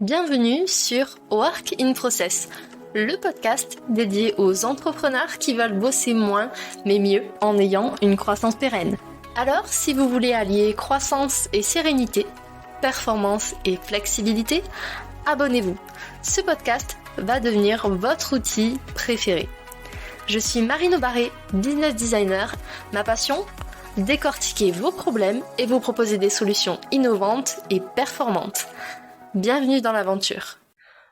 Bienvenue sur Work in Process, le podcast dédié aux entrepreneurs qui veulent bosser moins mais mieux en ayant une croissance pérenne. Alors, si vous voulez allier croissance et sérénité, performance et flexibilité, abonnez-vous. Ce podcast va devenir votre outil préféré. Je suis Marine Aubaré, business designer. Ma passion ? Décortiquer vos problèmes et vous proposer des solutions innovantes et performantes. Bienvenue dans l'aventure.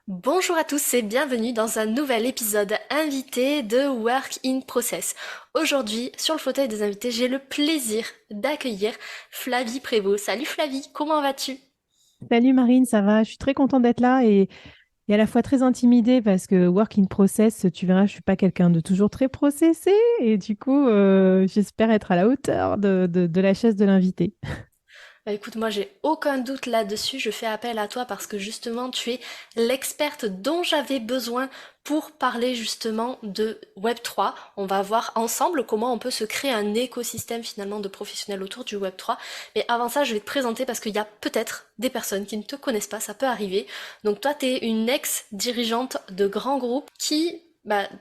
Bonjour à tous et bienvenue dans un nouvel épisode invité de Work in Process. Aujourd'hui, sur le fauteuil des invités, j'ai le plaisir d'accueillir Flavie Prévost. Salut Flavie, comment vas-tu ? Salut Marine, ça va? Je suis très contente d'être là et à la fois très intimidée parce que work in process, tu verras, je suis pas quelqu'un de toujours très processé et du coup, j'espère être à la hauteur de la chaise de l'invité. Bah écoute, moi j'ai aucun doute là-dessus, je fais appel à toi parce que justement tu es l'experte dont j'avais besoin pour parler justement de Web3. On va voir ensemble comment on peut se créer un écosystème finalement de professionnels autour du Web3. Mais avant ça, je vais te présenter parce qu'il y a peut-être des personnes qui ne te connaissent pas, ça peut arriver. Donc toi, tu es une ex-dirigeante de grands groupes qui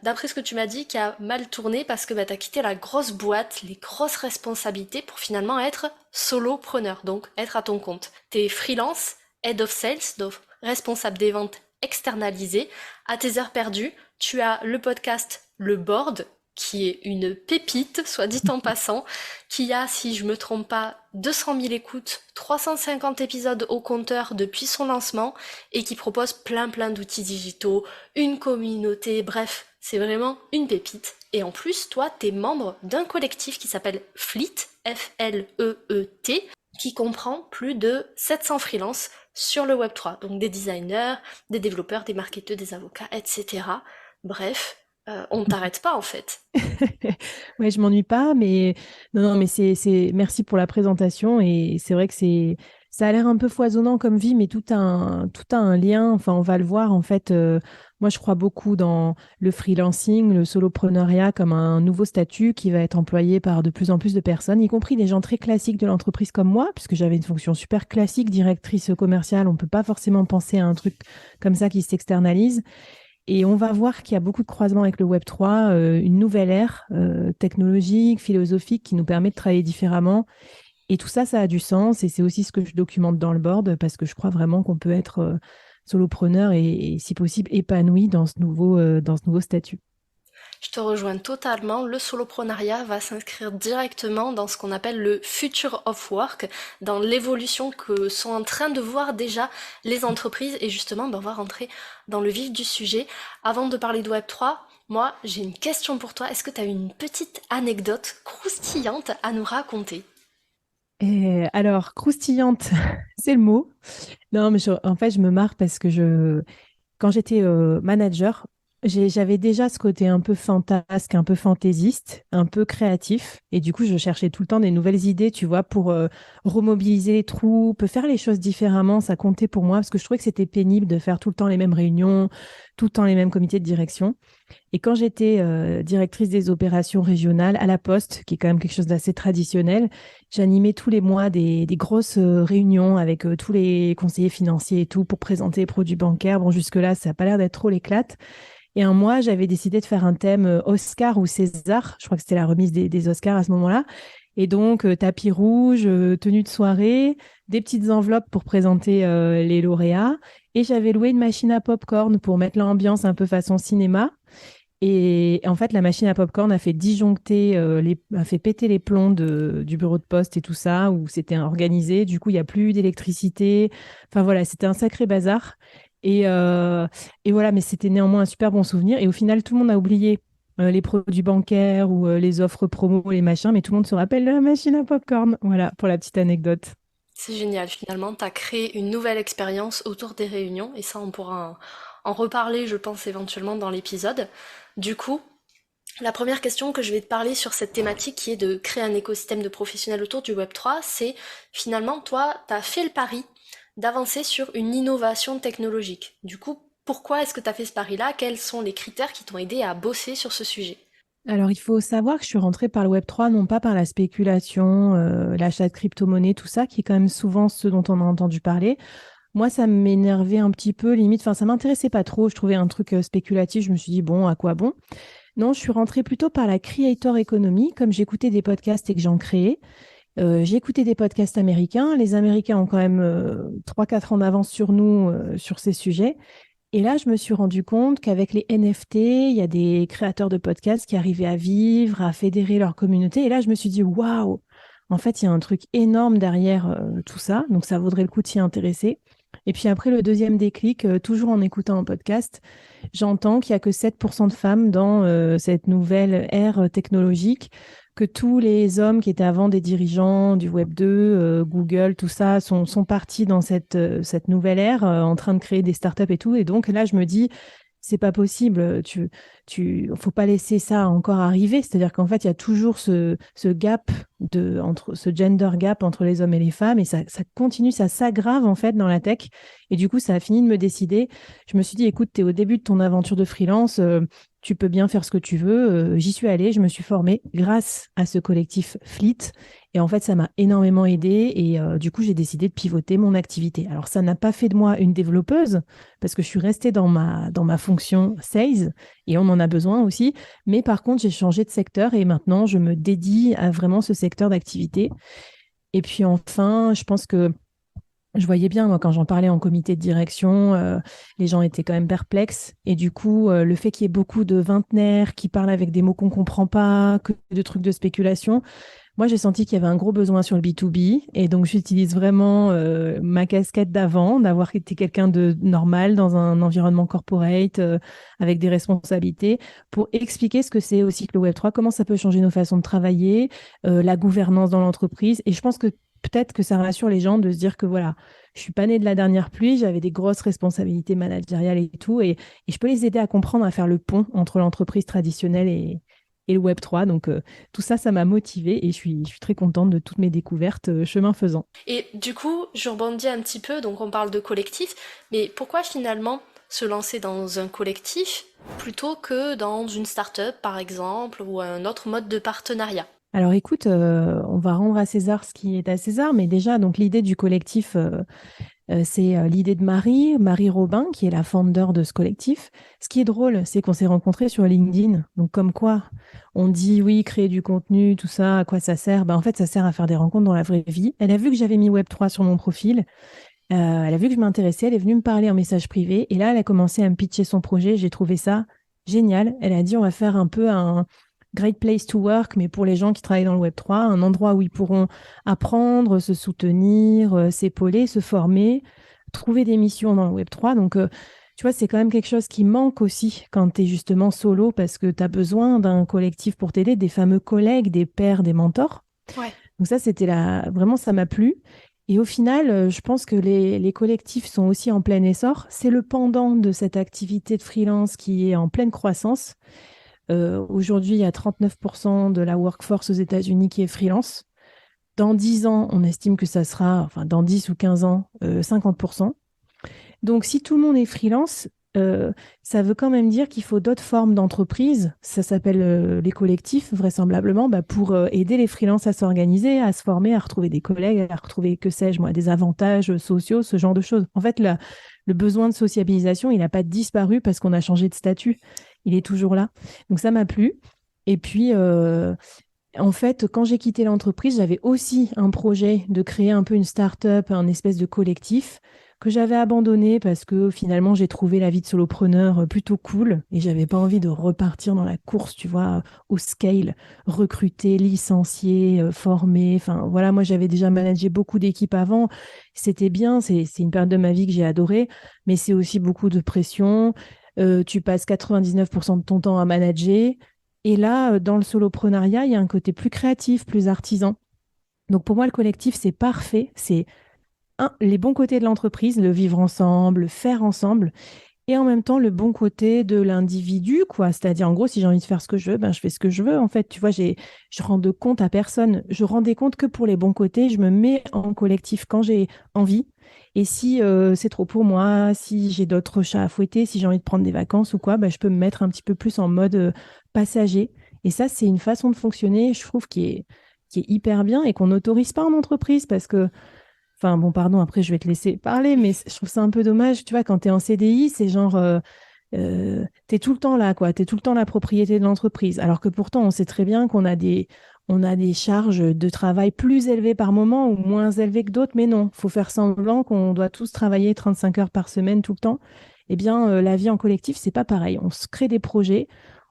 d'après ce que tu m'as dit, qui a mal tourné parce que t'as quitté la grosse boîte, les grosses responsabilités pour finalement être solopreneur, donc être à ton compte. T'es freelance, head of sales, donc responsable des ventes externalisées. À tes heures perdues, tu as le podcast Le Board, qui est une pépite, soit dit en passant, qui a, si je me trompe pas, 200 000 écoutes, 350 épisodes au compteur depuis son lancement, et qui propose plein d'outils digitaux, une communauté, bref, c'est vraiment une pépite. Et en plus, toi, t'es membre d'un collectif qui s'appelle Fleet, F-L-E-E-T, qui comprend plus de 700 freelances sur le Web3, donc des designers, des développeurs, des marketeurs, des avocats, etc. Bref, on ne t'arrête pas en fait. Ouais, je m'ennuie pas, mais non, mais merci pour la présentation et c'est vrai que ça a l'air un peu foisonnant comme vie, mais tout a un lien. Enfin, on va le voir en fait. Moi, je crois beaucoup dans le freelancing, le solopreneuriat comme un nouveau statut qui va être employé par de plus en plus de personnes, y compris des gens très classiques de l'entreprise comme moi, puisque j'avais une fonction super classique, directrice commerciale. On peut pas forcément penser à un truc comme ça qui s'externalise. Et on va voir qu'il y a beaucoup de croisements avec le Web3, une nouvelle ère technologique, philosophique qui nous permet de travailler différemment. Et tout ça, ça a du sens. Et c'est aussi ce que je documente dans le board parce que je crois vraiment qu'on peut être solopreneur et, si possible, épanoui dans ce nouveau statut. Je te rejoins totalement. Le soloprenariat va s'inscrire directement dans ce qu'on appelle le future of work, dans l'évolution que sont en train de voir déjà les entreprises. Et justement, on va rentrer dans le vif du sujet. Avant de parler de Web3, moi, j'ai une question pour toi. Est-ce que tu as une petite anecdote croustillante à nous raconter? Et alors, croustillante, c'est le mot. Non, mais en fait, je me marre parce que quand j'étais manager, j'avais déjà ce côté un peu fantasque, un peu fantaisiste, un peu créatif. Et du coup, je cherchais tout le temps des nouvelles idées, tu vois, pour remobiliser les troupes, faire les choses différemment. Ça comptait pour moi parce que je trouvais que c'était pénible de faire tout le temps les mêmes réunions, tout le temps les mêmes comités de direction. Et quand j'étais directrice des opérations régionales à la Poste, qui est quand même quelque chose d'assez traditionnel, j'animais tous les mois des grosses réunions avec tous les conseillers financiers et tout pour présenter les produits bancaires. Bon, jusque-là, ça n'a pas l'air d'être trop l'éclate. Et un mois, j'avais décidé de faire un thème Oscar ou César. Je crois que c'était la remise des Oscars à ce moment-là. Et donc, tapis rouge, tenue de soirée, des petites enveloppes pour présenter les lauréats. Et j'avais loué une machine à popcorn pour mettre l'ambiance un peu façon cinéma. Et en fait, la machine à popcorn a fait disjoncter, a fait péter les plombs du bureau de poste et tout ça, où c'était organisé. Du coup, il n'y a plus d'électricité. Enfin voilà, c'était un sacré bazar. Et, euh, et voilà, mais c'était néanmoins un super bon souvenir. Et au final, tout le monde a oublié les produits bancaires ou les offres promo, les machins, mais tout le monde se rappelle de la machine à popcorn. Voilà, pour la petite anecdote. C'est génial, finalement, tu as créé une nouvelle expérience autour des réunions, et ça, on pourra en reparler, je pense, éventuellement dans l'épisode. Du coup, la première question que je vais te parler sur cette thématique qui est de créer un écosystème de professionnels autour du Web3, c'est finalement, toi, tu as fait le pari d'avancer sur une innovation technologique. Du coup, pourquoi est-ce que tu as fait ce pari-là? Quels sont les critères qui t'ont aidé à bosser sur ce sujet? Alors, il faut savoir que je suis rentrée par le Web3, non pas par la spéculation, l'achat de crypto-monnaies, tout ça, qui est quand même souvent ce dont on a entendu parler. moi, ça m'énervait un petit peu, limite. Enfin, ça m'intéressait pas trop. Je trouvais un truc spéculatif. Je me suis dit, bon, à quoi bon? Non, je suis rentrée plutôt par la creator economy, comme j'écoutais des podcasts et que j'en créais. J'ai écouté des podcasts américains. Les Américains ont quand même 3-4 ans d'avance sur nous sur ces sujets. Et là, je me suis rendu compte qu'avec les NFT, il y a des créateurs de podcasts qui arrivaient à vivre, à fédérer leur communauté. Et là, je me suis dit, waouh, en fait, il y a un truc énorme derrière tout ça. Donc, ça vaudrait le coup de s'y intéresser. Et puis après, le deuxième déclic, toujours en écoutant un podcast, j'entends qu'il n'y a que 7% de femmes dans cette nouvelle ère technologique, que tous les hommes qui étaient avant des dirigeants du Web 2, Google, tout ça, sont partis dans cette nouvelle ère, en train de créer des startups et tout. Et donc là, je me dis, c'est pas possible, faut pas laisser ça encore arriver. C'est-à-dire qu'en fait, il y a toujours ce gap ce gender gap entre les hommes et les femmes, et ça continue, ça s'aggrave en fait dans la tech. Et du coup, ça a fini de me décider. Je me suis dit, écoute, tu es au début de ton aventure de freelance, tu peux bien faire ce que tu veux. J'y suis allée, je me suis formée grâce à ce collectif Fleet. Et en fait, ça m'a énormément aidée. Et du coup, j'ai décidé de pivoter mon activité. Alors, ça n'a pas fait de moi une développeuse, parce que je suis restée dans ma fonction sales, et on en a besoin aussi. Mais par contre, j'ai changé de secteur et maintenant, je me dédie à vraiment ce secteur d'activité. Et puis enfin, je pense que je voyais bien, moi, quand j'en parlais en comité de direction, les gens étaient quand même perplexes. Et du coup, le fait qu'il y ait beaucoup de vingtenaires qui parlent avec des mots qu'on ne comprend pas, que de trucs de spéculation, moi, j'ai senti qu'il y avait un gros besoin sur le B2B. Et donc, j'utilise vraiment ma casquette d'avant, d'avoir été quelqu'un de normal dans un environnement corporate, avec des responsabilités, pour expliquer ce que c'est aussi que le Web3, comment ça peut changer nos façons de travailler, la gouvernance dans l'entreprise. Et je pense que peut-être que ça rassure les gens de se dire que voilà, je suis pas née de la dernière pluie, j'avais des grosses responsabilités managériales et tout, et je peux les aider à comprendre, à faire le pont entre l'entreprise traditionnelle et le Web3. Donc tout ça, ça m'a motivée et je suis très contente de toutes mes découvertes chemin faisant. Et du coup, je rebondis un petit peu, donc on parle de collectif, mais pourquoi finalement se lancer dans un collectif plutôt que dans une start-up par exemple ou un autre mode de partenariat? Alors écoute, on va rendre à César ce qui est à César, mais déjà, donc l'idée du collectif, c'est l'idée de Marie Robin, qui est la founder de ce collectif. Ce qui est drôle, c'est qu'on s'est rencontrés sur LinkedIn. Donc comme quoi, on dit oui, créer du contenu, tout ça, à quoi ça sert? Ben, en fait, ça sert à faire des rencontres dans la vraie vie. Elle a vu que j'avais mis Web3 sur mon profil. Elle a vu que je m'intéressais, elle est venue me parler en message privé. Et là, elle a commencé à me pitcher son projet. J'ai trouvé ça génial. Elle a dit, on va faire un peu un great place to work, mais pour les gens qui travaillent dans le Web3, un endroit où ils pourront apprendre, se soutenir, s'épauler, se former, trouver des missions dans le Web3. Donc, tu vois, c'est quand même quelque chose qui manque aussi quand tu es justement solo, parce que tu as besoin d'un collectif pour t'aider, des fameux collègues, des pairs, des mentors. Ouais. Donc ça, vraiment, ça m'a plu. Et au final, je pense que les collectifs sont aussi en plein essor. C'est le pendant de cette activité de freelance qui est en pleine croissance. Aujourd'hui, il y a 39% de la workforce aux États-Unis qui est freelance. Dans 10 ans, on estime que ça sera, enfin dans 10 ou 15 ans, 50%. Donc, si tout le monde est freelance, ça veut quand même dire qu'il faut d'autres formes d'entreprise. Ça s'appelle les collectifs, vraisemblablement, bah, pour aider les freelances à s'organiser, à se former, à retrouver des collègues, à retrouver, que sais-je moi, des avantages sociaux, ce genre de choses. En fait, le besoin de sociabilisation, il n'a pas disparu parce qu'on a changé de statut. Il est toujours là. Donc, ça m'a plu. Et puis, en fait, quand j'ai quitté l'entreprise, j'avais aussi un projet de créer un peu une start-up, un espèce de collectif que j'avais abandonné parce que finalement, j'ai trouvé la vie de solopreneur plutôt cool et j'avais pas envie de repartir dans la course, tu vois, au scale, recruter, licencier, former. Enfin, voilà, moi, j'avais déjà managé beaucoup d'équipes avant. C'était bien, c'est une période de ma vie que j'ai adorée, mais c'est aussi beaucoup de pression. Tu passes 99% de ton temps à manager. Et là, dans le soloprenariat, il y a un côté plus créatif, plus artisan. Donc pour moi, le collectif, c'est parfait. C'est les bons côtés de l'entreprise, le vivre ensemble, le faire ensemble, et en même temps le bon côté de l'individu, quoi. C'est-à-dire, en gros, si j'ai envie de faire ce que je veux, ben, je fais ce que je veux. En fait, tu vois, je rends de compte à personne. Je rendais compte que pour les bons côtés, je me mets en collectif quand j'ai envie. Et si c'est trop pour moi, si j'ai d'autres chats à fouetter, si j'ai envie de prendre des vacances ou quoi, ben, je peux me mettre un petit peu plus en mode passager. Et ça, c'est une façon de fonctionner, je trouve, qui est hyper bien et qu'on n'autorise pas en entreprise parce que Enfin, bon, pardon, après, je vais te laisser parler, mais je trouve ça un peu dommage. Tu vois, quand tu es en CDI, c'est genre, tu es tout le temps là, quoi. Tu es tout le temps la propriété de l'entreprise. Alors que pourtant, on sait très bien on a des charges de travail plus élevées par moment ou moins élevées que d'autres, mais non, faut faire semblant qu'on doit tous travailler 35 heures par semaine tout le temps. Eh bien, la vie en collectif, c'est pas pareil. On se crée des projets,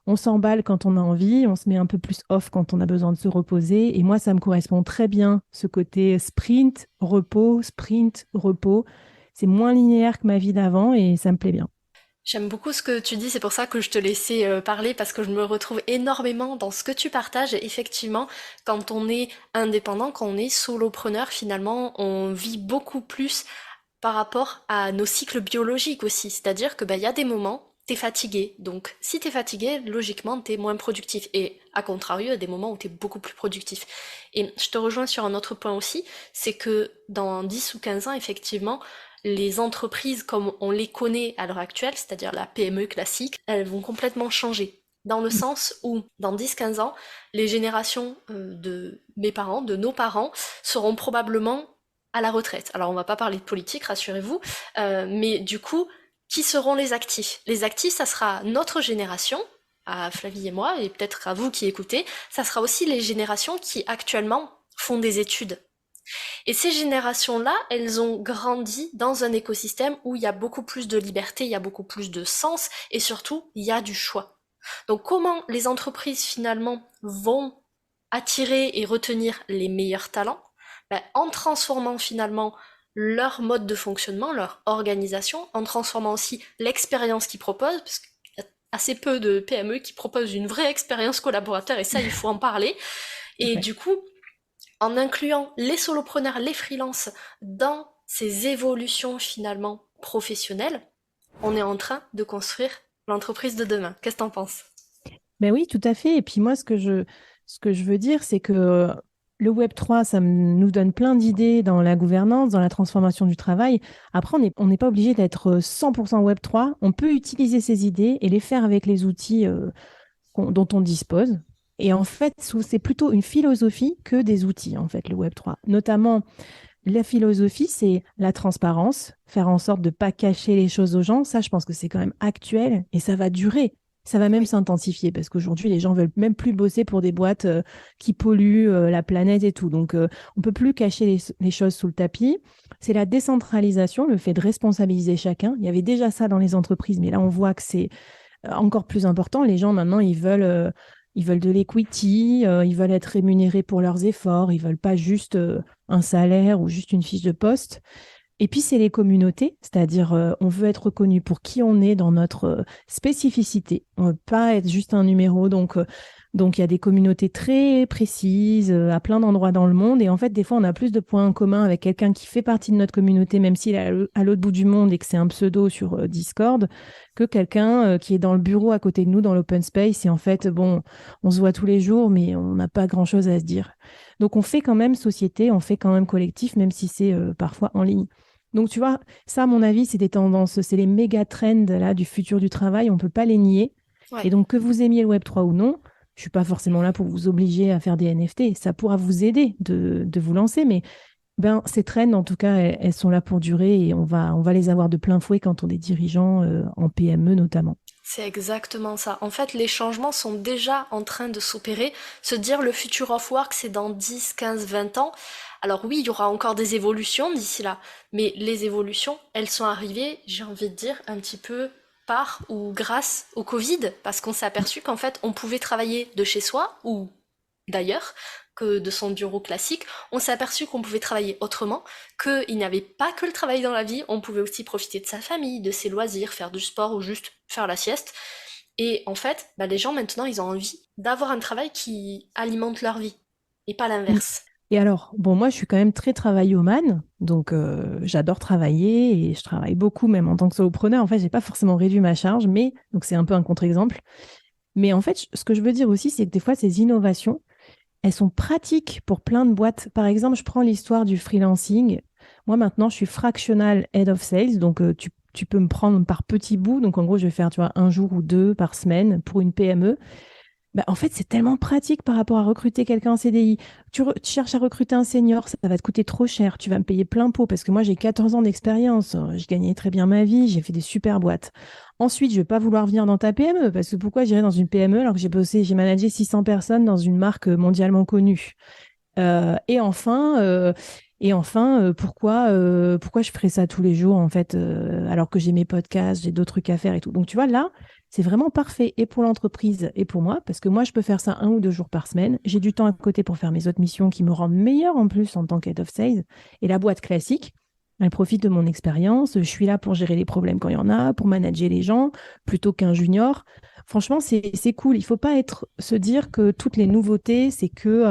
on s'emballe quand on a envie, on se met un peu plus off quand on a besoin de se reposer. Et moi, ça me correspond très bien, ce côté sprint, repos, sprint, repos. C'est moins linéaire que ma vie d'avant et ça me plaît bien. J'aime beaucoup ce que tu dis, c'est pour ça que je te laissais parler parce que je me retrouve énormément dans ce que tu partages. Et effectivement, quand on est indépendant, quand on est solopreneur, finalement, on vit beaucoup plus par rapport à nos cycles biologiques aussi. C'est-à-dire que bah, il y a des moments, t'es fatigué. Donc si t'es fatigué, logiquement, t'es moins productif. Et à contrario, il y a des moments où t'es beaucoup plus productif. Et je te rejoins sur un autre point aussi, c'est que dans 10 ou 15 ans, effectivement, les entreprises comme on les connaît à l'heure actuelle, c'est-à-dire la PME classique, elles vont complètement changer. Dans le sens où, dans 10-15 ans, les générations de mes parents, de nos parents, seront probablement à la retraite. Alors on va pas parler de politique, rassurez-vous, mais du coup, qui seront les actifs? Les actifs, ça sera notre génération, à Flavie et moi, et peut-être à vous qui écoutez, ça sera aussi les générations qui actuellement font des études. Et ces générations-là, elles ont grandi dans un écosystème où il y a beaucoup plus de liberté, il y a beaucoup plus de sens, et surtout, il y a du choix. Donc comment les entreprises finalement vont attirer et retenir les meilleurs talents? Ben, en transformant finalement leur mode de fonctionnement, leur organisation, en transformant aussi l'expérience qu'ils proposent, parce qu'il y a assez peu de PME qui proposent une vraie expérience collaborateur, et ça, il faut en parler. Et Ouais. du coup, en incluant les solopreneurs, les freelances dans ces évolutions finalement professionnelles, on est en train de construire l'entreprise de demain. Qu'est-ce que t'en penses? Ben oui, tout à fait. Et puis moi, ce que je veux dire, c'est que le Web3, nous donne plein d'idées dans la gouvernance, dans la transformation du travail. Après, on n'est pas obligé d'être 100% Web3. On peut utiliser ces idées et les faire avec les outils dont on dispose. Et en fait, c'est plutôt une philosophie que des outils, en fait, le Web3. Notamment, la philosophie, c'est la transparence, faire en sorte de ne pas cacher les choses aux gens. Ça, je pense que c'est quand même actuel et ça va durer. Ça va même Oui. s'intensifier parce qu'aujourd'hui, les gens veulent même plus bosser pour des boîtes qui polluent la planète et tout. Donc, on peut plus cacher les choses sous le tapis. C'est la décentralisation, le fait de responsabiliser chacun. Il y avait déjà ça dans les entreprises, mais là, on voit que c'est encore plus important. Les gens, maintenant, ils veulent de l'equity, ils veulent être rémunérés pour leurs efforts, ils veulent pas juste un salaire ou juste une fiche de poste. Et puis, c'est les communautés, c'est-à-dire on veut être reconnu pour qui on est dans notre spécificité. On ne veut pas être juste un numéro. Donc, il y a des communautés très précises à plein d'endroits dans le monde. Et en fait, des fois, on a plus de points en commun avec quelqu'un qui fait partie de notre communauté, même s'il est à l'autre bout du monde et que c'est un pseudo sur Discord, que quelqu'un qui est dans le bureau à côté de nous, dans l'open space. Et en fait, bon, on se voit tous les jours, mais on n'a pas grand-chose à se dire. Donc, on fait quand même société, on fait quand même collectif, même si c'est parfois en ligne. Donc, tu vois, ça, à mon avis, c'est des tendances, c'est les méga trends là, du futur du travail, on ne peut pas les nier. Ouais. Et donc, que vous aimiez le Web3 ou non, je ne suis pas forcément là pour vous obliger à faire des NFT. Ça pourra vous aider de vous lancer, mais ben, ces trends, en tout cas, elles sont là pour durer et on va les avoir de plein fouet quand on est dirigeant en PME notamment. C'est exactement ça. En fait, les changements sont déjà en train de s'opérer. Se dire le future of work, c'est dans 10, 15, 20 ans. Alors oui, il y aura encore des évolutions d'ici là, mais les évolutions, elles sont arrivées, j'ai envie de dire, un petit peu par ou grâce au Covid, parce qu'on s'est aperçu qu'en fait, on pouvait travailler de chez soi ou d'ailleurs que de son bureau classique. On s'est aperçu qu'on pouvait travailler autrement, qu'il n'y avait pas que le travail dans la vie, on pouvait aussi profiter de sa famille, de ses loisirs, faire du sport ou juste faire la sieste. Et en fait, bah, les gens maintenant, ils ont envie d'avoir un travail qui alimente leur vie, et pas Mm. l'inverse. Et alors, bon, moi, je suis quand même très travaillomane, donc j'adore travailler et je travaille beaucoup, même en tant que solopreneur. En fait, j'ai pas forcément réduit ma charge, mais donc c'est un peu un contre-exemple. Mais en fait, ce que je veux dire aussi, c'est que des fois, ces innovations, elles sont pratiques pour plein de boîtes. Par exemple, je prends l'histoire du freelancing. Moi, maintenant, je suis fractional head of sales, donc tu peux me prendre par petits bouts. Donc, en gros, je vais faire, tu vois, un jour ou deux par semaine pour une PME. Bah, en fait, c'est tellement pratique par rapport à recruter quelqu'un en CDI. Tu cherches à recruter un senior, ça va te coûter trop cher. Tu vas me payer plein pot parce que moi, j'ai 14 ans d'expérience. Je gagnais très bien ma vie, j'ai fait des super boîtes. Ensuite, je ne vais pas vouloir venir dans ta PME parce que pourquoi j'irais dans une PME alors que j'ai managé 600 personnes dans une marque mondialement connue. Et enfin, pourquoi je ferais ça tous les jours en fait, alors que j'ai mes podcasts, j'ai d'autres trucs à faire et tout. Donc tu vois, là, c'est vraiment parfait et pour l'entreprise et pour moi, parce que moi, je peux faire ça 1 ou 2 jours par semaine. J'ai du temps à côté pour faire mes autres missions qui me rendent meilleure en plus en tant qu'head of sales. Et la boîte classique, elle profite de mon expérience. Je suis là pour gérer les problèmes quand il y en a, pour manager les gens, plutôt qu'un junior. Franchement, c'est cool. Il faut pas se dire que toutes les nouveautés, c'est que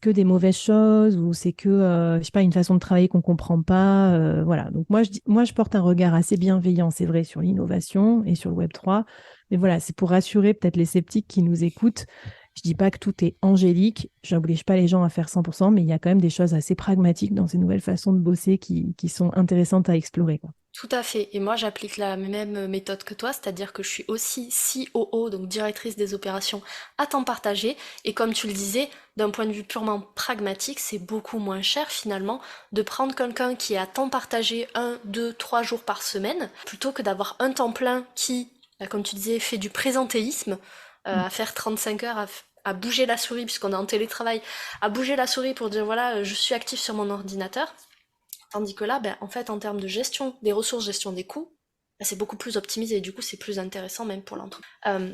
des mauvaises choses ou c'est que, je sais pas, une façon de travailler qu'on comprend pas. Voilà. Donc moi, je porte un regard assez bienveillant, c'est vrai, sur l'innovation et sur le Web3. Mais voilà, c'est pour rassurer peut-être les sceptiques qui nous écoutent. Je dis pas que tout est angélique. J'oblige pas les gens à faire 100%, mais il y a quand même des choses assez pragmatiques dans ces nouvelles façons de bosser qui sont intéressantes à explorer, quoi. Tout à fait. Et moi, j'applique la même méthode que toi, c'est-à-dire que je suis aussi COO, donc directrice des opérations à temps partagé. Et comme tu le disais, d'un point de vue purement pragmatique, c'est beaucoup moins cher finalement de prendre quelqu'un qui est à temps partagé 1, 2, 3 jours par semaine, plutôt que d'avoir un temps plein qui, bah, comme tu disais, fait du présentéisme, à faire 35 heures, à bouger la souris, puisqu'on est en télétravail, à bouger la souris pour dire voilà, je suis actif sur mon ordinateur. Tandis que là, ben, en fait, en termes de gestion des ressources, gestion des coûts, ben, c'est beaucoup plus optimisé et du coup, c'est plus intéressant même pour l'entreprise.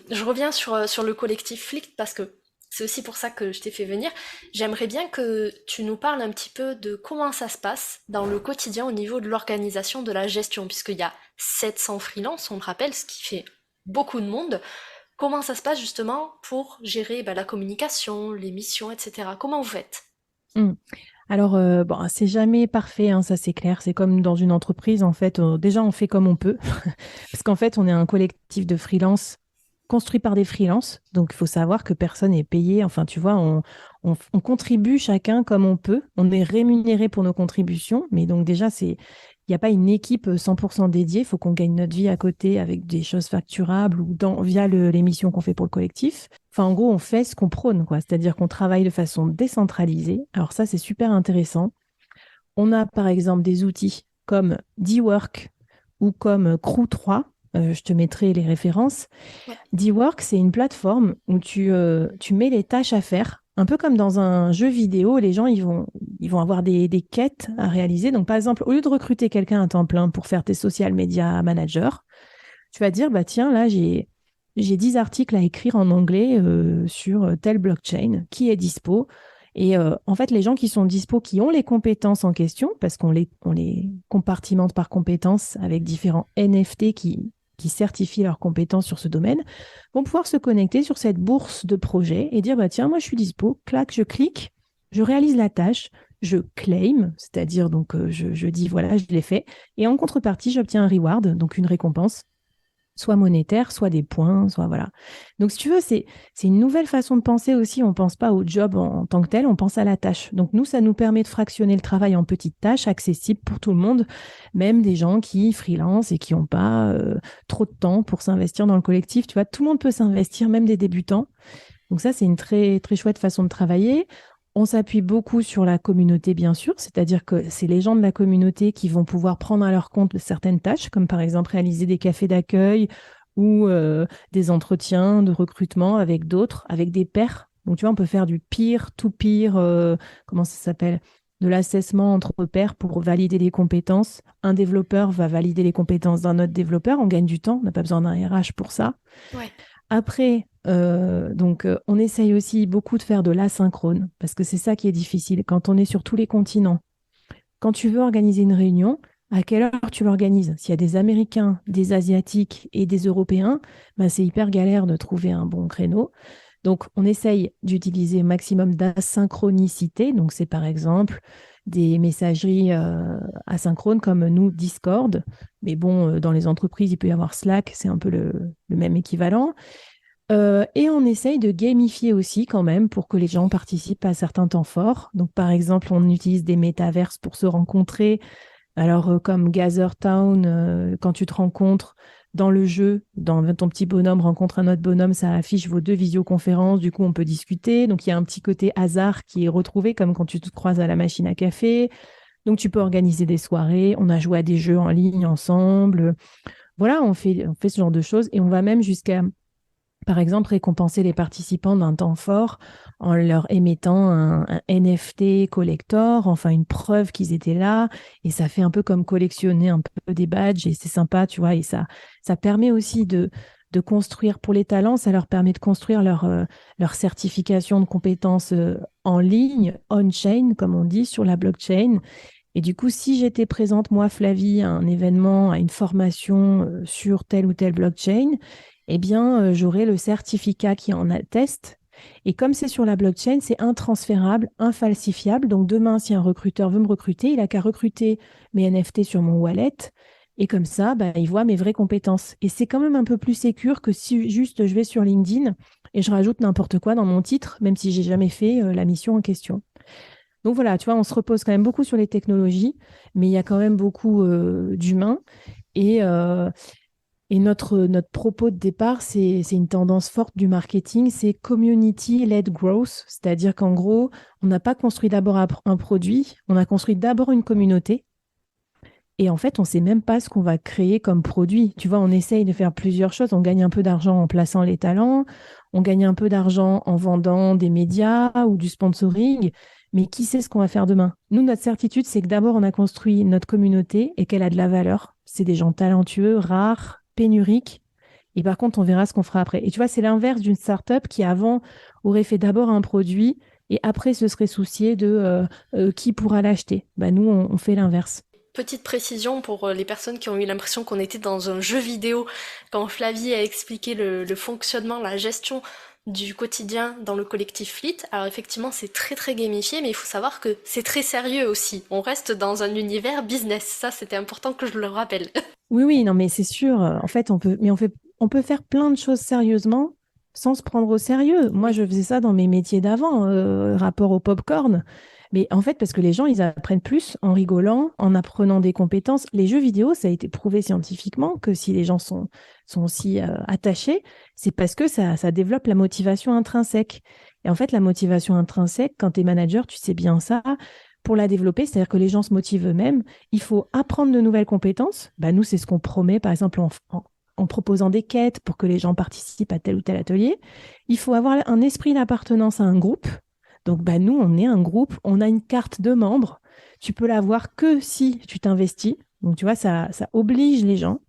Je reviens sur le collectif Flick parce que c'est aussi pour ça que je t'ai fait venir. J'aimerais bien que tu nous parles un petit peu de comment ça se passe dans le quotidien au niveau de l'organisation de la gestion, puisqu'il y a 700 freelances, on le rappelle, ce qui fait beaucoup de monde. Comment ça se passe justement pour gérer ben, la communication, les missions, etc. Comment vous faites? Mm. Alors, bon, c'est jamais parfait, hein, ça c'est clair. C'est comme dans une entreprise, en fait. Déjà, on fait comme on peut. Parce qu'en fait, on est un collectif de freelance construit par des freelances. Donc, il faut savoir que personne n'est payé. Enfin, tu vois, on contribue chacun comme on peut. On est rémunéré pour nos contributions. Mais donc, déjà, il n'y a pas une équipe 100% dédiée. Il faut qu'on gagne notre vie à côté avec des choses facturables ou via les missions qu'on fait pour le collectif. Enfin, en gros, on fait ce qu'on prône, quoi. C'est-à-dire qu'on travaille de façon décentralisée. Alors ça, c'est super intéressant. On a, par exemple, des outils comme D-Work ou comme Crew 3. Je te mettrai les références. Ouais. D-Work, c'est une plateforme où tu mets les tâches à faire. Un peu comme dans un jeu vidéo, les gens ils vont avoir des quêtes à réaliser. Donc, par exemple, au lieu de recruter quelqu'un à temps plein pour faire tes social media managers, tu vas dire, bah tiens, là, j'ai 10 articles à écrire en anglais sur telle blockchain qui est dispo. Et en fait, les gens qui sont dispo, qui ont les compétences en question, parce qu'on les compartimente par compétences avec différents NFT qui certifient leurs compétences sur ce domaine, vont pouvoir se connecter sur cette bourse de projet et dire, bah tiens, moi je suis dispo, clac, je clique, je réalise la tâche, je claim, c'est-à-dire donc je dis, voilà, je l'ai fait, et en contrepartie, j'obtiens un reward, donc une récompense soit monétaire, soit des points, soit voilà. Donc, si tu veux, c'est une nouvelle façon de penser aussi. On ne pense pas au job en tant que tel, on pense à la tâche. Donc, nous, ça nous permet de fractionner le travail en petites tâches accessibles pour tout le monde, même des gens qui freelance et qui n'ont pas trop de temps pour s'investir dans le collectif. Tu vois, tout le monde peut s'investir, même des débutants. Donc ça, c'est une très, très chouette façon de travailler. On s'appuie beaucoup sur la communauté, bien sûr, c'est-à-dire que c'est les gens de la communauté qui vont pouvoir prendre à leur compte certaines tâches, comme par exemple réaliser des cafés d'accueil ou des entretiens de recrutement avec d'autres, avec des pairs. Donc, tu vois, on peut faire du peer-to-peer, comment ça s'appelle? De l'assessment entre pairs pour valider les compétences. Un développeur va valider les compétences d'un autre développeur. On gagne du temps, on n'a pas besoin d'un RH pour ça. Ouais. Après, on essaye aussi beaucoup de faire de l'asynchrone, parce que c'est ça qui est difficile quand on est sur tous les continents. Quand tu veux organiser une réunion, à quelle heure tu l'organises? S'il y a des Américains, des Asiatiques et des Européens, ben, c'est hyper galère de trouver un bon créneau. Donc, on essaye d'utiliser un maximum d'asynchronicité. Donc, c'est par exemple des messageries asynchrones comme nous, Discord. Mais bon, dans les entreprises, il peut y avoir Slack, c'est un peu le même équivalent. Et on essaye de gamifier aussi quand même pour que les gens participent à certains temps forts. Donc, par exemple, on utilise des métaverses pour se rencontrer. Alors, comme Gather Town, quand tu te rencontres dans le jeu, ton petit bonhomme rencontre un autre bonhomme, ça affiche vos deux visioconférences, du coup, on peut discuter. Donc, il y a un petit côté hasard qui est retrouvé, comme quand tu te croises à la machine à café. Donc, tu peux organiser des soirées. On a joué à des jeux en ligne ensemble. Voilà, on fait ce genre de choses et on va même jusqu'à, par exemple, récompenser les participants d'un temps fort en leur émettant un NFT collector, enfin une preuve qu'ils étaient là. Et ça fait un peu comme collectionner un peu des badges et c'est sympa, tu vois. Et ça permet aussi de construire pour les talents, ça leur permet de construire leur certification de compétences en ligne, on-chain, comme on dit, sur la blockchain. Et du coup, si j'étais présente, moi, Flavie, à un événement, à une formation sur telle ou telle blockchain, eh bien, j'aurai le certificat qui en atteste. Et comme c'est sur la blockchain, c'est intransférable, infalsifiable. Donc demain, si un recruteur veut me recruter, il n'a qu'à recruter mes NFT sur mon wallet. Et comme ça, bah, il voit mes vraies compétences. Et c'est quand même un peu plus sécure que si juste je vais sur LinkedIn et je rajoute n'importe quoi dans mon titre, même si j'ai jamais fait la mission en question. Donc voilà, tu vois, on se repose quand même beaucoup sur les technologies, mais il y a quand même beaucoup d'humains. Et, euh, et notre propos de départ, c'est une tendance forte du marketing, c'est community-led growth, c'est-à-dire qu'en gros, on n'a pas construit d'abord un produit, on a construit d'abord une communauté. Et en fait, on ne sait même pas ce qu'on va créer comme produit. Tu vois, on essaye de faire plusieurs choses. On gagne un peu d'argent en plaçant les talents, on gagne un peu d'argent en vendant des médias ou du sponsoring, mais qui sait ce qu'on va faire demain? Nous, notre certitude, c'est que d'abord, on a construit notre communauté et qu'elle a de la valeur. C'est des gens talentueux, rares, pénuriques. Et par contre, on verra ce qu'on fera après. Et tu vois, c'est l'inverse d'une startup qui, avant, aurait fait d'abord un produit et après se serait soucié de qui pourra l'acheter. Bah, nous, on fait l'inverse. Petite précision pour les personnes qui ont eu l'impression qu'on était dans un jeu vidéo, quand Flavie a expliqué le fonctionnement, la gestion du quotidien dans le collectif Fleet. Alors effectivement, c'est très très gamifié, mais il faut savoir que c'est très sérieux aussi. On reste dans un univers business. Ça, c'était important que je le rappelle. Oui, oui, non, mais c'est sûr. En fait, on peut faire plein de choses sérieusement sans se prendre au sérieux. Moi, Oui. je faisais ça dans mes métiers d'avant, rapport au popcorn. Mais en fait, parce que les gens, ils apprennent plus en rigolant, en apprenant des compétences. Les jeux vidéo, ça a été prouvé scientifiquement que si les gens sont aussi attachés, c'est parce que ça développe la motivation intrinsèque. Et en fait, la motivation intrinsèque, quand tu es manager, tu sais bien ça, pour la développer, c'est-à-dire que les gens se motivent eux-mêmes, il faut apprendre de nouvelles compétences. Bah, nous, c'est ce qu'on promet, par exemple, en proposant des quêtes pour que les gens participent à tel ou tel atelier. Il faut avoir un esprit d'appartenance à un groupe. Donc, bah, nous, on est un groupe, on a une carte de membre. Tu peux l'avoir que si tu t'investis. Donc, tu vois, ça oblige les gens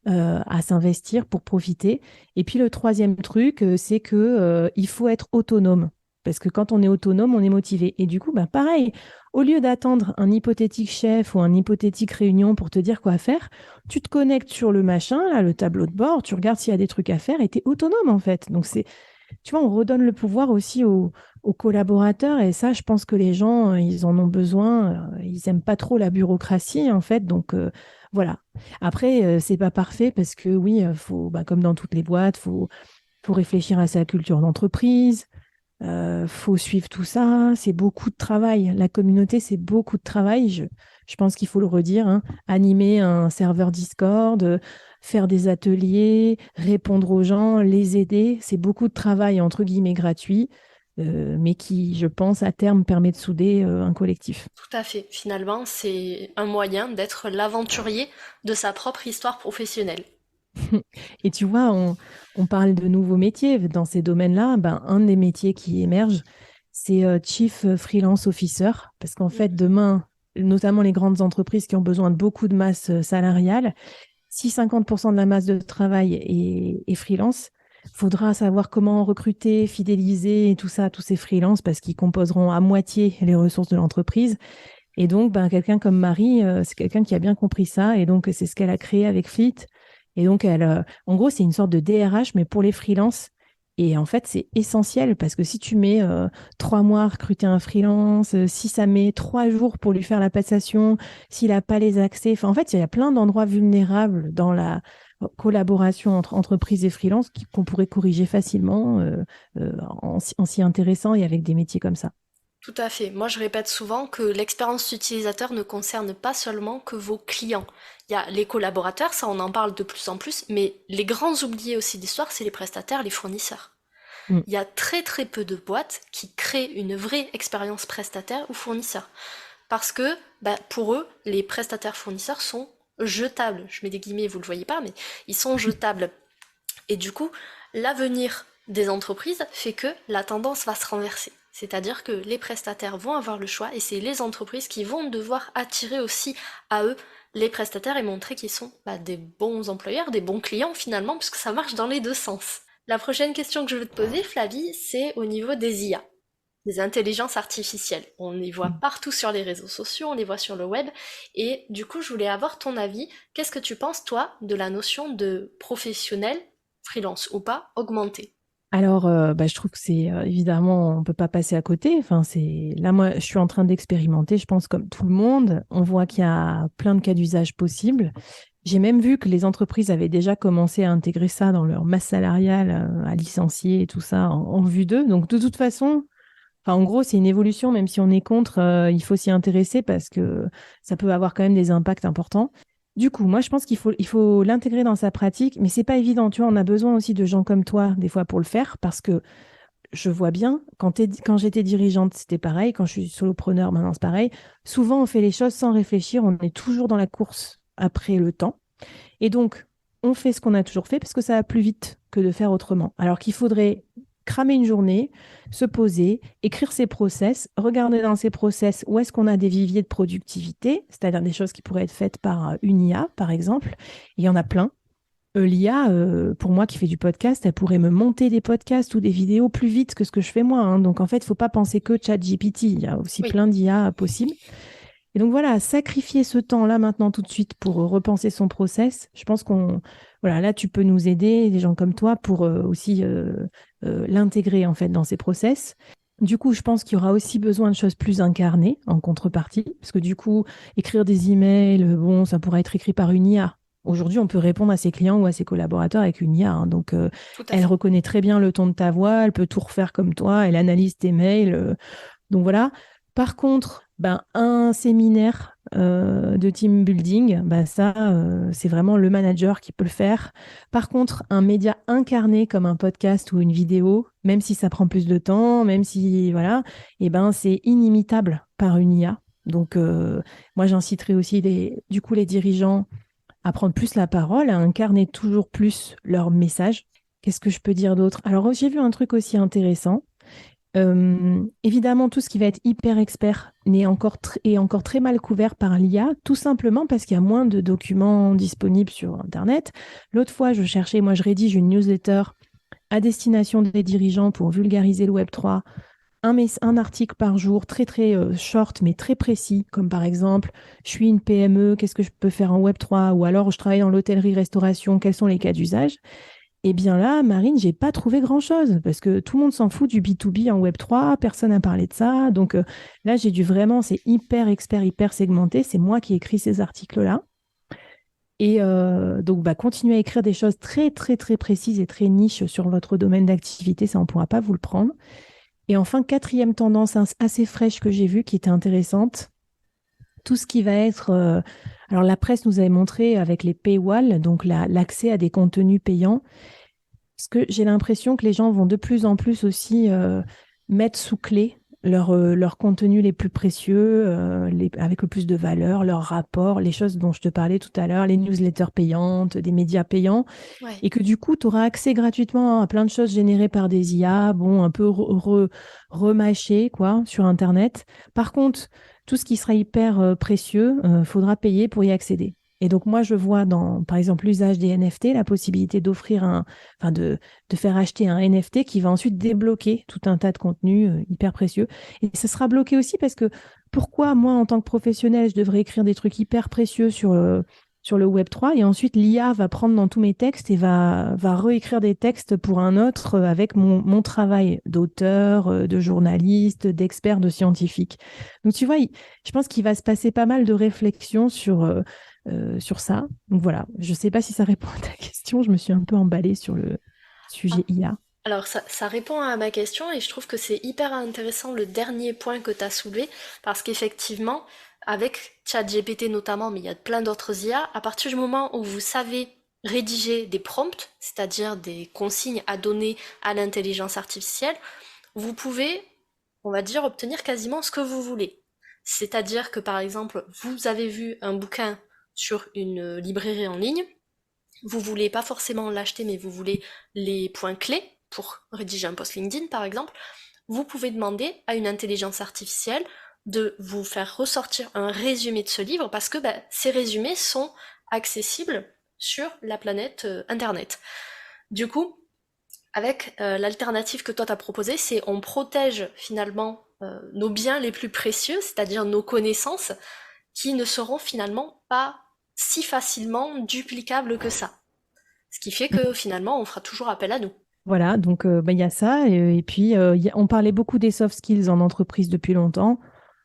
à s'investir pour profiter. Et puis, le troisième truc, c'est que, il faut être autonome. Parce que quand on est autonome, on est motivé. Et du coup, bah, pareil, au lieu d'attendre un hypothétique chef ou un hypothétique réunion pour te dire quoi faire, tu te connectes sur le machin, là, le tableau de bord, tu regardes s'il y a des trucs à faire et tu es autonome en fait. Donc tu vois, on redonne le pouvoir aussi aux collaborateurs et ça, je pense que les gens, ils en ont besoin. Ils n'aiment pas trop la bureaucratie en fait. Donc voilà. Après, c'est pas parfait parce que oui, faut, bah, comme dans toutes les boîtes, faut réfléchir à sa culture d'entreprise. Faut suivre tout ça, c'est beaucoup de travail. La communauté, c'est beaucoup de travail. Je pense qu'il faut le redire, hein. Animer un serveur Discord, faire des ateliers, répondre aux gens, les aider, c'est beaucoup de travail, entre guillemets, gratuit, mais qui, je pense, à terme, permet de souder un collectif. Tout à fait. Finalement, c'est un moyen d'être l'aventurier de sa propre histoire professionnelle. Et tu vois, on parle de nouveaux métiers. Dans ces domaines-là, ben, un des métiers qui émerge, c'est Chief Freelance Officer, parce qu'en fait, demain, notamment les grandes entreprises qui ont besoin de beaucoup de masse salariale, si 50% de la masse de travail est freelance, faudra savoir comment recruter, fidéliser et tout ça, tous ces freelances, parce qu'ils composeront à moitié les ressources de l'entreprise. Et donc, ben, quelqu'un comme Marie, c'est quelqu'un qui a bien compris ça, et donc c'est ce qu'elle a créé avec Fleet. Et donc, en gros, c'est une sorte de DRH, mais pour les freelances. Et en fait, c'est essentiel parce que si tu mets 3 mois à recruter un freelance, si ça met 3 jours pour lui faire la passation, s'il n'a pas les accès, enfin, en fait, il y a plein d'endroits vulnérables dans la collaboration entre entreprises et freelance qu'on pourrait corriger facilement en s'y intéressant et avec des métiers comme ça. Tout à fait. Moi, je répète souvent que l'expérience utilisateur ne concerne pas seulement que vos clients. Il y a les collaborateurs, ça on en parle de plus en plus, mais les grands oubliés aussi de l'histoire, c'est les prestataires, les fournisseurs. Mm. Il y a très très peu de boîtes qui créent une vraie expérience prestataire ou fournisseur. Parce que pour eux, les prestataires fournisseurs sont jetables. Je mets des guillemets, vous ne le voyez pas, mais ils sont jetables. Et du coup, l'avenir des entreprises fait que la tendance va se renverser. C'est-à-dire que les prestataires vont avoir le choix et c'est les entreprises qui vont devoir attirer aussi à eux les prestataires et montrer qu'ils sont des bons employeurs, des bons clients finalement, puisque ça marche dans les deux sens. La prochaine question que je veux te poser, Flavie, c'est au niveau des IA, des intelligences artificielles. On les voit Mm. partout sur les réseaux sociaux, on les voit sur le web, et du coup, je voulais avoir ton avis. Qu'est-ce que tu penses, toi, de la notion de professionnel, freelance ou pas, augmenté? Alors, je trouve que c'est évidemment, on ne peut pas passer à côté. Enfin, là, moi, je suis en train d'expérimenter, je pense, comme tout le monde. On voit qu'il y a plein de cas d'usage possibles. J'ai même vu que les entreprises avaient déjà commencé à intégrer ça dans leur masse salariale, à licencier et tout ça en vue d'eux. Donc, de toute façon, enfin, en gros, c'est une évolution, même si on est contre, il faut s'y intéresser parce que ça peut avoir quand même des impacts importants. Du coup, moi, je pense qu'il faut l'intégrer dans sa pratique, mais c'est pas évident. Tu vois, on a besoin aussi de gens comme toi, des fois, pour le faire, parce que je vois bien, quand j'étais dirigeante, c'était pareil. Quand je suis solopreneur, maintenant, c'est pareil. Souvent, on fait les choses sans réfléchir. On est toujours dans la course après le temps. Et donc, on fait ce qu'on a toujours fait parce que ça va plus vite que de faire autrement. Alors qu'il faudrait cramer une journée, se poser, écrire ses process, regarder dans ses process où est-ce qu'on a des viviers de productivité, c'est-à-dire des choses qui pourraient être faites par une IA, par exemple. Il y en a plein. L'IA, pour moi qui fais du podcast, elle pourrait me monter des podcasts ou des vidéos plus vite que ce que je fais moi, hein. Donc en fait, il ne faut pas penser que ChatGPT. Il y a aussi Oui, plein d'IA possibles. Et donc voilà, sacrifier ce temps-là maintenant tout de suite pour repenser son process, je pense voilà, là tu peux nous aider, des gens comme toi, pour aussi l'intégrer en fait dans ces process. Du coup, je pense qu'il y aura aussi besoin de choses plus incarnées en contrepartie, parce que du coup, écrire des emails, bon, ça pourrait être écrit par une IA. Aujourd'hui, on peut répondre à ses clients ou à ses collaborateurs avec une IA, hein. Donc, tout à elle fait. reconnaît très bien le ton de ta voix, elle peut tout refaire comme toi, elle analyse tes mails. Donc voilà. Par contre, un séminaire de team building, ça, c'est vraiment le manager qui peut le faire. Par contre, un média incarné comme un podcast ou une vidéo, même si ça prend plus de temps, même si, voilà, c'est inimitable par une IA. Donc, moi, j'inciterai aussi du coup les dirigeants à prendre plus la parole, à incarner toujours plus leur message. Qu'est-ce que je peux dire d'autre? Alors, j'ai vu un truc aussi intéressant. Évidemment, tout ce qui va être hyper expert est encore très mal couvert par l'IA, tout simplement parce qu'il y a moins de documents disponibles sur Internet. L'autre fois, moi, je rédige une newsletter à destination des dirigeants pour vulgariser le Web3. Un article par jour, très très short, mais très précis, comme par exemple, je suis une PME, qu'est-ce que je peux faire en Web3? Ou alors, je travaille dans l'hôtellerie-restauration, quels sont les cas d'usage? Eh bien là, Marine, j'ai pas trouvé grand-chose parce que tout le monde s'en fout du B2B en Web3, personne n'a parlé de ça. Donc là, j'ai dû vraiment, c'est hyper expert, hyper segmenté. C'est moi qui écris ces articles-là. Et donc, continuer à écrire des choses très, très, très précises et très niches sur votre domaine d'activité, ça, on ne pourra pas vous le prendre. Et enfin, quatrième tendance assez fraîche que j'ai vue, qui était intéressante, tout ce qui va être... alors, la presse nous avait montré avec les paywalls, donc l'accès à des contenus payants. Parce que j'ai l'impression que les gens vont de plus en plus aussi mettre sous clé leurs contenus les plus précieux, avec le plus de valeur, leurs rapports, les choses dont je te parlais tout à l'heure, les newsletters payantes, des médias payants, Ouais. et que du coup, tu auras accès gratuitement à plein de choses générées par des IA, bon, un peu remâchées, quoi, sur Internet. Par contre, tout ce qui sera hyper précieux, faudra payer pour y accéder. Et donc, moi, je vois dans, par exemple, l'usage des NFT, la possibilité de faire acheter un NFT qui va ensuite débloquer tout un tas de contenus hyper précieux. Et ce sera bloqué aussi parce que pourquoi, moi, en tant que professionnel, je devrais écrire des trucs hyper précieux sur le Web3 et ensuite l'IA va prendre dans tous mes textes et va réécrire des textes pour un autre avec mon travail d'auteur, de journaliste, d'expert, de scientifique. Donc, tu vois, je pense qu'il va se passer pas mal de réflexions sur ça. Donc voilà, je ne sais pas si ça répond à ta question. Je me suis un peu emballée sur le sujet IA. Alors ça répond à ma question et je trouve que c'est hyper intéressant le dernier point que tu as soulevé parce qu'effectivement, avec ChatGPT notamment, mais il y a plein d'autres IA, à partir du moment où vous savez rédiger des prompts, c'est-à-dire des consignes à donner à l'intelligence artificielle, vous pouvez, on va dire, obtenir quasiment ce que vous voulez. C'est-à-dire que par exemple, vous avez vu un bouquin sur une librairie en ligne, vous voulez pas forcément l'acheter, mais vous voulez les points clés pour rédiger un post LinkedIn par exemple, vous pouvez demander à une intelligence artificielle de vous faire ressortir un résumé de ce livre parce que ces résumés sont accessibles sur la planète Internet. Du coup, avec l'alternative que toi t'as proposée, c'est on protège finalement nos biens les plus précieux, c'est-à-dire nos connaissances, qui ne seront finalement pas si facilement duplicables que ça. Ce qui fait que finalement, on fera toujours appel à nous. Voilà, donc bah, il y a ça. Et puis, on parlait beaucoup des soft skills en entreprise depuis longtemps,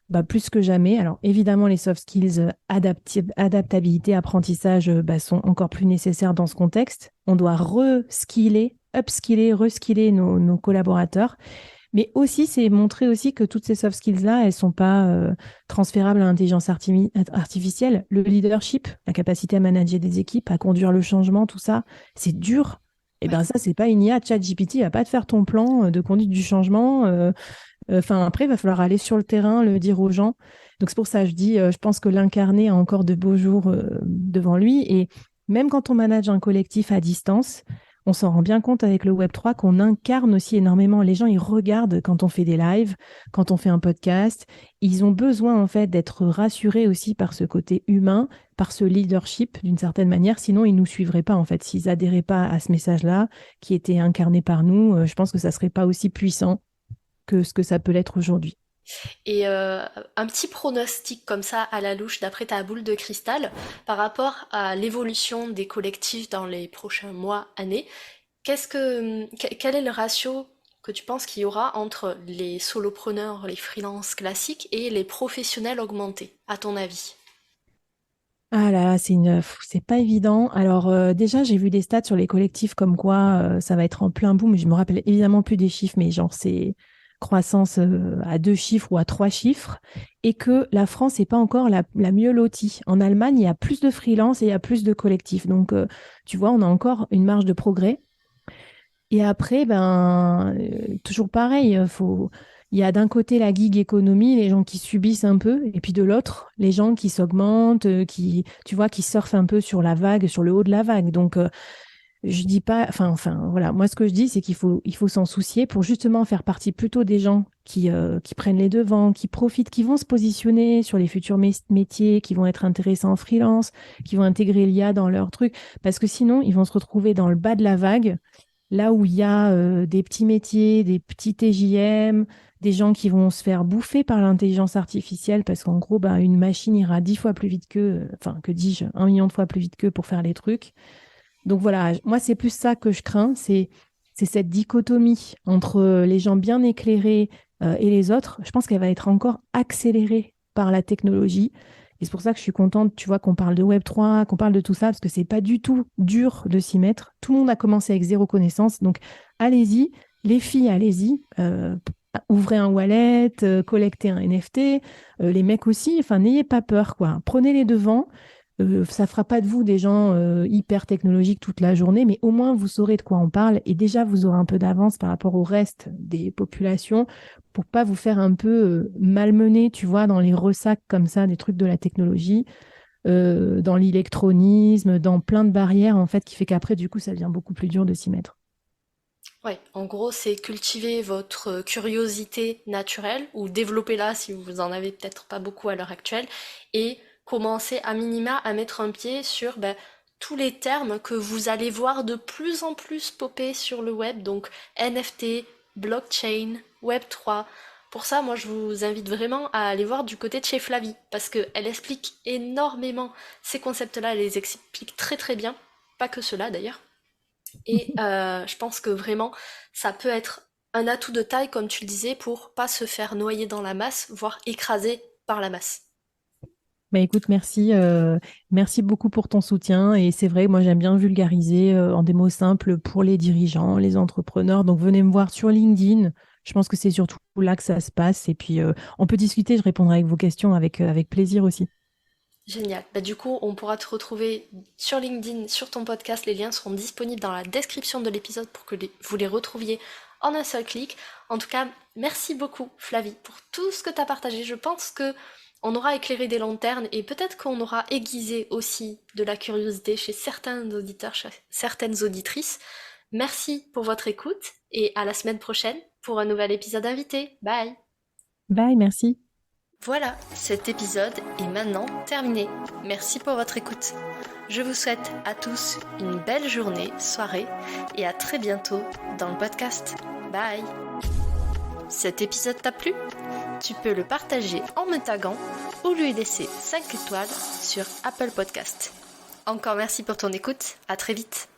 bah, plus que jamais. Alors, évidemment, les soft skills, adaptabilité, apprentissage, bah, sont encore plus nécessaires dans ce contexte. On doit re-skiller, upskiller, reskiller nos collaborateurs. Mais aussi, c'est montrer aussi que toutes ces soft skills-là, elles ne sont pas transférables à l'intelligence artificielle. Le leadership, la capacité à manager des équipes, à conduire le changement, tout ça, c'est dur. Et Ouais. bien ça, c'est pas une IA. ChatGPT va pas te faire ton plan de conduite du changement. Enfin, après, il va falloir aller sur le terrain, le dire aux gens. Donc c'est pour ça que je dis, je pense que l'incarné a encore de beaux jours devant lui. Et même quand on manage un collectif à distance, on s'en rend bien compte avec le Web3 qu'on incarne aussi énormément. Les gens, ils regardent quand on fait des lives, quand on fait un podcast. Ils ont besoin en fait d'être rassurés aussi par ce côté humain, par ce leadership d'une certaine manière. Sinon, ils nous suivraient pas en fait. S'ils adhéraient pas à ce message-là qui était incarné par nous, je pense que ça serait pas aussi puissant que ce que ça peut l'être aujourd'hui. Et un petit pronostic comme ça à la louche, d'après ta boule de cristal, par rapport à l'évolution des collectifs dans les prochains mois, années, quel est le ratio que tu penses qu'il y aura entre les solopreneurs, les freelances classiques et les professionnels augmentés, à ton avis? Ah là là, c'est pas évident. Alors déjà, j'ai vu des stats sur les collectifs comme quoi ça va être en plein boom. Je me rappelle évidemment plus des chiffres, mais genre c'est croissance à 2 chiffres ou à 3 chiffres, et que la France n'est pas encore la mieux lotie. En Allemagne, il y a plus de freelance et il y a plus de collectifs. Donc tu vois, on a encore une marge de progrès. Et après, ben, toujours pareil, il y a d'un côté la gig économie, les gens qui subissent un peu, et puis de l'autre, les gens qui s'augmentent, tu vois, qui surfent un peu sur la vague, sur le haut de la vague. Donc, je dis pas, enfin, voilà, moi ce que je dis, c'est qu'il faut s'en soucier pour justement faire partie plutôt des gens qui prennent les devants, qui profitent, qui vont se positionner sur les futurs métiers, qui vont être intéressants en freelance, qui vont intégrer l'IA dans leur truc, parce que sinon, ils vont se retrouver dans le bas de la vague là où il y a des petits métiers, des petits TJM, des gens qui vont se faire bouffer par l'intelligence artificielle parce qu'en gros, bah, une machine ira 10 fois plus vite qu'eux, enfin, que dis-je, 1 million de fois plus vite qu'eux pour faire les trucs. Donc voilà, moi, c'est plus ça que je crains, c'est cette dichotomie entre les gens bien éclairés et les autres. Je pense qu'elle va être encore accélérée par la technologie. Et c'est pour ça que je suis contente, tu vois, qu'on parle de Web3, qu'on parle de tout ça, parce que c'est pas du tout dur de s'y mettre. Tout le monde a commencé avec zéro connaissance. Donc, allez-y, les filles, allez-y. Ouvrez un wallet, collectez un NFT, les mecs aussi, enfin, n'ayez pas peur, quoi. Prenez les devants. Ça fera pas de vous des gens hyper technologiques toute la journée, mais au moins vous saurez de quoi on parle et déjà vous aurez un peu d'avance par rapport au reste des populations pour pas vous faire un peu malmener, tu vois, dans les ressacs comme ça des trucs de la technologie, dans l'électronisme, dans plein de barrières en fait qui fait qu'après du coup ça devient beaucoup plus dur de s'y mettre. Ouais, en gros, c'est cultiver votre curiosité naturelle, ou développer-la si vous en avez peut-être pas beaucoup à l'heure actuelle, et commencer à minima à mettre un pied sur tous les termes que vous allez voir de plus en plus popper sur le web, donc NFT, blockchain, Web3. Pour ça, moi, je vous invite vraiment à aller voir du côté de chez Flavie, parce qu'elle explique énormément ces concepts-là, elle les explique très très bien, pas que cela d'ailleurs. Et je pense que vraiment, ça peut être un atout de taille, comme tu le disais, pour pas se faire noyer dans la masse, voire écraser par la masse. Bah écoute, merci beaucoup pour ton soutien. Et c'est vrai, moi j'aime bien vulgariser en des mots simples pour les dirigeants, les entrepreneurs. Donc venez me voir sur LinkedIn. Je pense que c'est surtout là que ça se passe. Et puis on peut discuter, je répondrai avec vos questions avec plaisir aussi. Génial. Bah, du coup, on pourra te retrouver sur LinkedIn, sur ton podcast. Les liens seront disponibles dans la description de l'épisode pour que vous les retrouviez en un seul clic. En tout cas, merci beaucoup, Flavie, pour tout ce que tu as partagé. Je pense que on aura éclairé des lanternes et peut-être qu'on aura aiguisé aussi de la curiosité chez certains auditeurs, chez certaines auditrices. Merci pour votre écoute et à la semaine prochaine pour un nouvel épisode invité. Bye! Bye, merci. Voilà, cet épisode est maintenant terminé. Merci pour votre écoute. Je vous souhaite à tous une belle journée, soirée et à très bientôt dans le podcast. Bye! Cet épisode t'a plu? Tu peux le partager en me taguant ou lui laisser 5 étoiles sur Apple Podcast. Encore merci pour ton écoute, à très vite!